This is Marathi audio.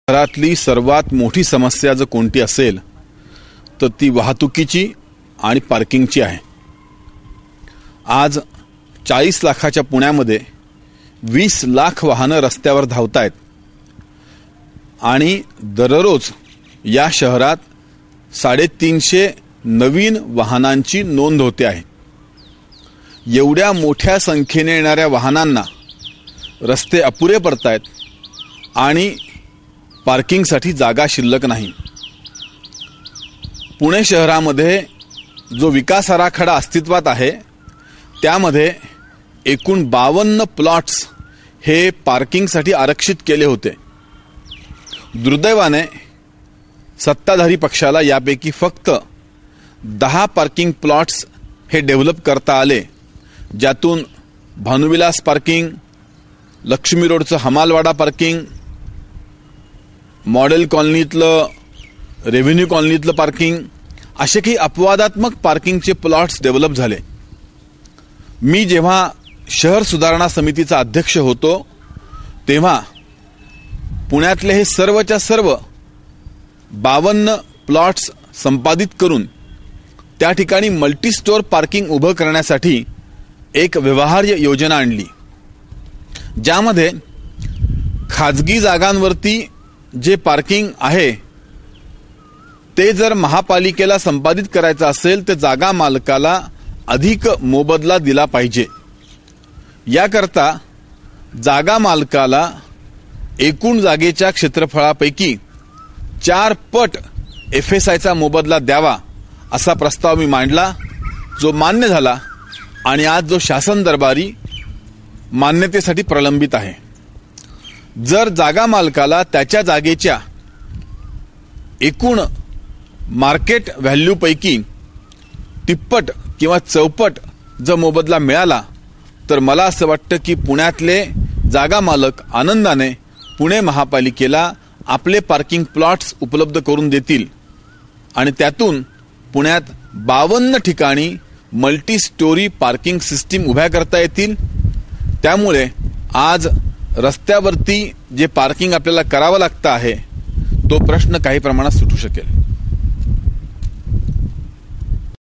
शहरातली सर्वात मोठी समस्या जर कोणती असेल तर ती वाहतुकीची आणि पार्किंगची आहे। आज 40 लाखाच्या पुण्यामध्ये 20 लाख वाहनं रस्त्यावर धावतायत आणि दररोज या शहरात 350 नवीन वाहनांची नोंद होते आहे। एवढ्या मोठ्या संख्येने येणाऱ्या वाहनांना रस्ते अपुरे पडतायत आणि पार्किंगसाठी जागा शिल्लक नाही। पुणे शहरामध्ये जो विकास आराखडा अस्तित्वात आहे त्यामध्ये एकूण 52 प्लॉट्स हे पार्किंगसाठी आरक्षित केले होते। दुर्दैवाने सत्ताधारी पक्षाला यापैकी फक्त 10 पार्किंग प्लॉट्स हे डेव्हलप करता आले, ज्यातून भानुविलास पार्किंग, लक्ष्मी रोडचं हमालवाडा पार्किंग, मॉडेल कॉलनीतलं, रेव्हेन्यू कॉलनीतलं पार्किंग असे काही अपवादात्मक पार्किंगचे प्लॉट्स डेव्हलप झाले। मी जेव्हा शहर सुधारणा समितीचा अध्यक्ष होतो तेव्हा पुण्यातले हे सर्वच्या सर्व 52 प्लॉट्स संपादित करून त्या ठिकाणी मल्टी स्टोर पार्किंग उभं करण्यासाठी एक व्यवहार्य योजना आणली, ज्यामध्ये खाजगी जागांवरती जे पार्किंग आहे ते जर महापालिकेला संपादित करायचं असेल तर जागा मालकाला अधिक मोबदला दिला पाहिजे। याकरता जागा मालकाला एकूण जागेच्या क्षेत्रफळापैकी 4 पट FSIचा मोबदला द्यावा असा प्रस्ताव मी मांडला, जो मान्य झाला आणि आज जो शासन दरबारी मान्यतेसाठी प्रलंबित आहे। जर जागा मालकाला त्याच्या जागेच्या एकूण मार्केट व्हॅल्यूपैकी तिप्पट किंवा चौपट जर मोबदला मिळाला तर मला असं वाटतं की पुण्यातले जागा मालक आनंदाने पुणे महापालिकेला आपले पार्किंग प्लॉट्स उपलब्ध करून देतील आणि त्यातून पुण्यात 52 ठिकाणी मल्टी स्टोरी पार्किंग सिस्टीम उभ्या करता येतील। त्यामुळे आज रस्त्यावरती जे पार्किंग आपल्याला करावं लागतं आहे तो प्रश्न काही प्रमाणात सुटू शकेल।